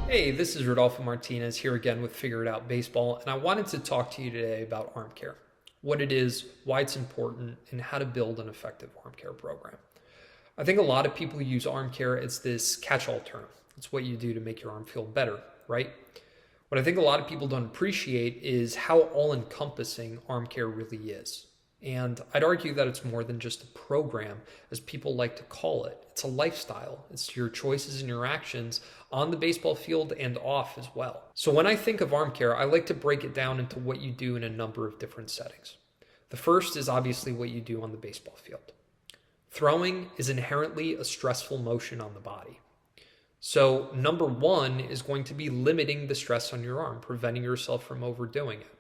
Hey, this is Rodolfo Martinez here again with Figure It Out Baseball, and I wanted to talk to you today about arm care, what it is, why it's important, and how to build an effective arm care program. I think a lot of people use arm care as this catch-all term. It's what you do to make your arm feel better, right? What I think a lot of people don't appreciate is how all-encompassing arm care really is. And I'd argue that it's more than just a program, as people like to call it. It's a lifestyle. It's your choices and your actions on the baseball field and off as well. So when I think of arm care, I like to break it down into what you do in a number of different settings. The first is obviously what you do on the baseball field. Throwing is inherently a stressful motion on the body. So number one is going to be limiting the stress on your arm, preventing yourself from overdoing it.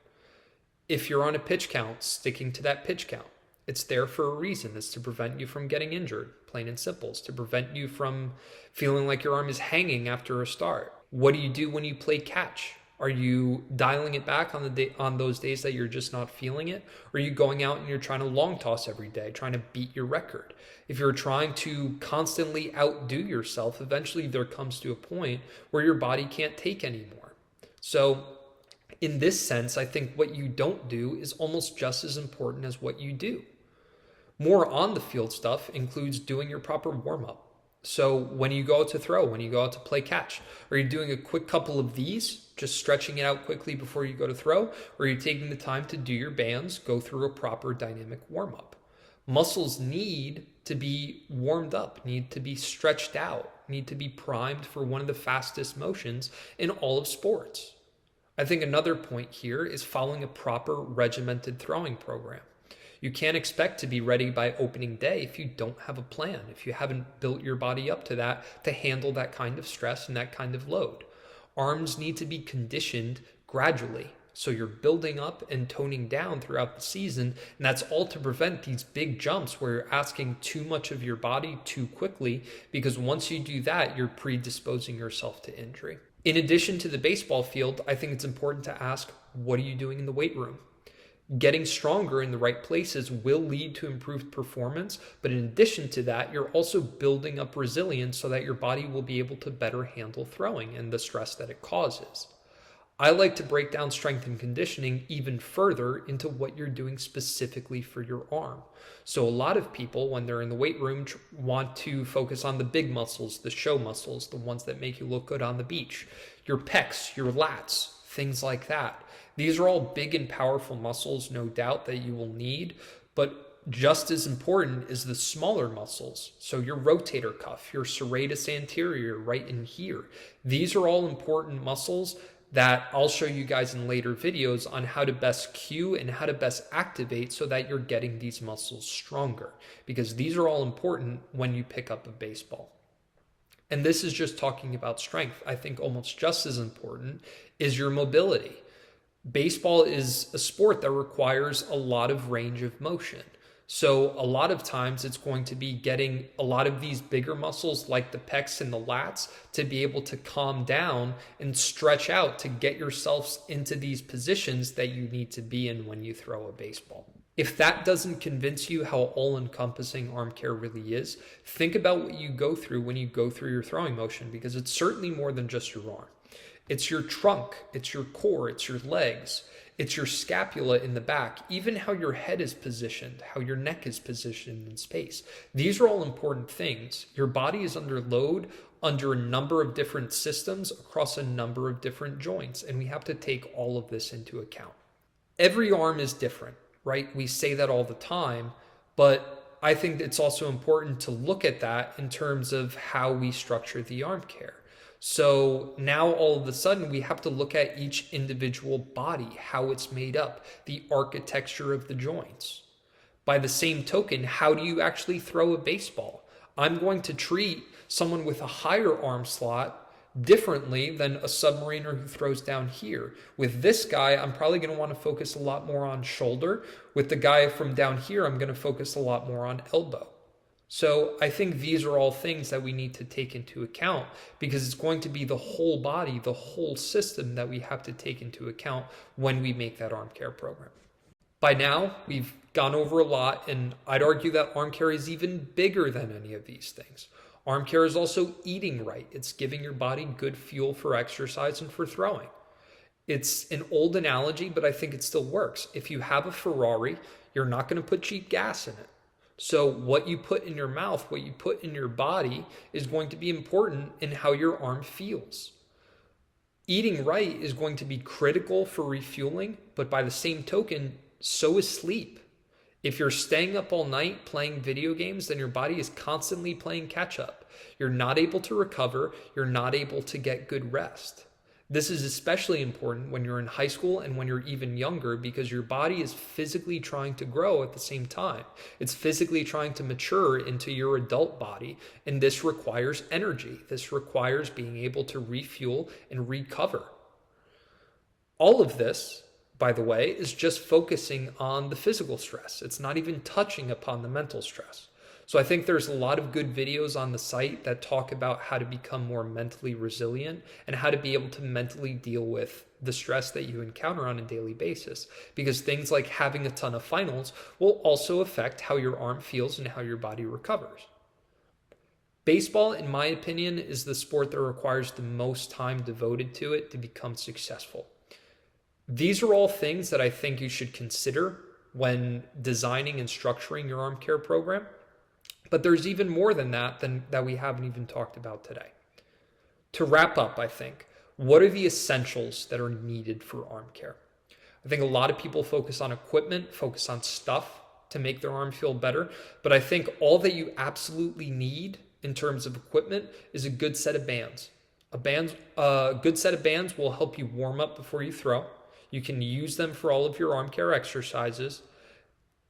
If you're on a pitch count, sticking to that pitch count. It's there for a reason. It's to prevent you from getting injured, plain and simple. It's to prevent you from feeling like your arm is hanging after a start. What do you do when you play catch? Are you dialing it back on those days that you're just not feeling it? Or are you going out and you're trying to long toss every day, trying to beat your record? If you're trying to constantly outdo yourself, eventually there comes to a point where your body can't take anymore. So in this sense, I think what you don't do is almost just as important as what you do. More on the field stuff includes doing your proper warm-up. So when you go out to throw, when you go out to play catch, are you doing a quick couple of these, just stretching it out quickly before you go to throw? Or are you taking the time to do your bands, go through a proper dynamic warm-up? Muscles need to be warmed up, need to be stretched out, need to be primed for one of the fastest motions in all of sports. I think another point here is following a proper regimented throwing program. You can't expect to be ready by opening day if you don't have a plan, if you haven't built your body up to that, to handle that kind of stress and that kind of load. Arms need to be conditioned gradually. So you're building up and toning down throughout the season, and that's all to prevent these big jumps where you're asking too much of your body too quickly, because once you do that, you're predisposing yourself to injury. In addition to the baseball field, I think it's important to ask, what are you doing in the weight room? Getting stronger in the right places will lead to improved performance, but in addition to that, you're also building up resilience so that your body will be able to better handle throwing and the stress that it causes. I like to break down strength and conditioning even further into what you're doing specifically for your arm. So a lot of people, when they're in the weight room, want to focus on the big muscles, the show muscles, the ones that make you look good on the beach, your pecs, your lats, things like that. These are all big and powerful muscles, no doubt, that you will need, but just as important is the smaller muscles. So your rotator cuff, your serratus anterior right in here. These are all important muscles that I'll show you guys in later videos on how to best cue and how to best activate so that you're getting these muscles stronger, because these are all important when you pick up a baseball. And this is just talking about strength. I think almost just as important is your mobility. Baseball is a sport that requires a lot of range of motion. So a lot of times it's going to be getting a lot of these bigger muscles like the pecs and the lats to be able to calm down and stretch out to get yourselves into these positions that you need to be in when you throw a baseball. If that doesn't convince you how all-encompassing arm care really is, think about what you go through when you go through your throwing motion, because it's certainly more than just your arm. It's your trunk, it's your core, it's your legs. It's your scapula in the back, even how your head is positioned, how your neck is positioned in space. These are all important things. Your body is under load under a number of different systems across a number of different joints, and we have to take all of this into account. Every arm is different, right? We say that all the time, but I think it's also important to look at that in terms of how we structure the arm care. So now all of a sudden we have to look at each individual body, how it's made up, the architecture of the joints. By the same token, how do you actually throw a baseball? I'm going to treat someone with a higher arm slot differently than a submariner who throws down here. With this guy, I'm probably going to want to focus a lot more on shoulder. With the guy from down here, I'm going to focus a lot more on elbow. So I think these are all things that we need to take into account, because it's going to be the whole body, the whole system that we have to take into account when we make that arm care program. By now, we've gone over a lot, and I'd argue that arm care is even bigger than any of these things. Arm care is also eating right. It's giving your body good fuel for exercise and for throwing. It's an old analogy, but I think it still works. If you have a Ferrari, you're not going to put cheap gas in it. So what you put in your mouth, what you put in your body is going to be important in how your arm feels. Eating right is going to be critical for refueling, but by the same token, so is sleep. If you're staying up all night playing video games, then your body is constantly playing catch up. You're not able to recover. You're not able to get good rest. This is especially important when you're in high school and when you're even younger, because your body is physically trying to grow at the same time. It's physically trying to mature into your adult body, and this requires energy. This requires being able to refuel and recover. All of this, by the way, is just focusing on the physical stress. It's not even touching upon the mental stress. So I think there's a lot of good videos on the site that talk about how to become more mentally resilient and how to be able to mentally deal with the stress that you encounter on a daily basis. Because things like having a ton of finals will also affect how your arm feels and how your body recovers. Baseball, in my opinion, is the sport that requires the most time devoted to it to become successful. These are all things that I think you should consider when designing and structuring your arm care program. But there's even more than that we haven't even talked about today. To wrap up, I think, what are the essentials that are needed for arm care? I think a lot of people focus on equipment, focus on stuff to make their arm feel better. But I think all that you absolutely need in terms of equipment is a good set of bands. A good set of bands will help you warm up before you throw. You can use them for all of your arm care exercises.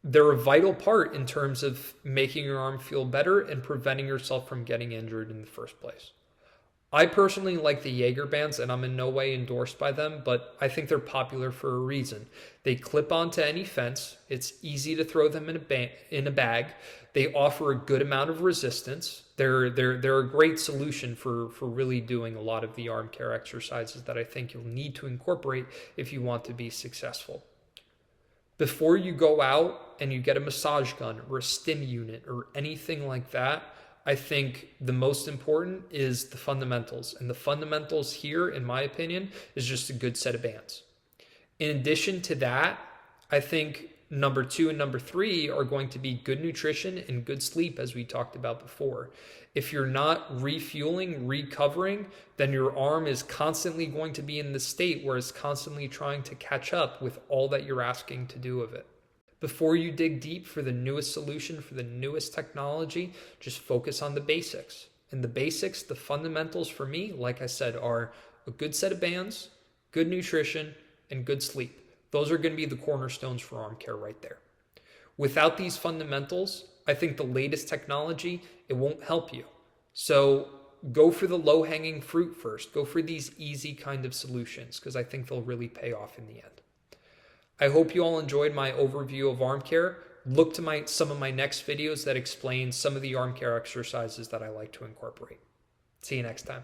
They're a vital part in terms of making your arm feel better and preventing yourself from getting injured in the first place. I personally like the Jaeger bands, and I'm in no way endorsed by them, but I think they're popular for a reason. They clip onto any fence. It's easy to throw them in a bag. They offer a good amount of resistance. They're a great solution for really doing a lot of the arm care exercises that I think you'll need to incorporate if you want to be successful. Before you go out and you get a massage gun or a stim unit or anything like that, I think the most important is the fundamentals. And the fundamentals here, in my opinion, is just a good set of bands. In addition to that, I think number 2 and number 3 are going to be good nutrition and good sleep, as we talked about before. If you're not refueling, recovering, then your arm is constantly going to be in the state where it's constantly trying to catch up with all that you're asking to do of it. Before you dig deep for the newest solution, for the newest technology, just focus on the basics. And the basics, the fundamentals for me, like I said, are a good set of bands, good nutrition, and good sleep. Those are going to be the cornerstones for arm care right there. Without these fundamentals, I think the latest technology, it won't help you. So go for the low-hanging fruit first. Go for these easy kind of solutions, because I think they'll really pay off in the end. I hope you all enjoyed my overview of arm care. Look to some of my next videos that explain some of the arm care exercises that I like to incorporate. See you next time.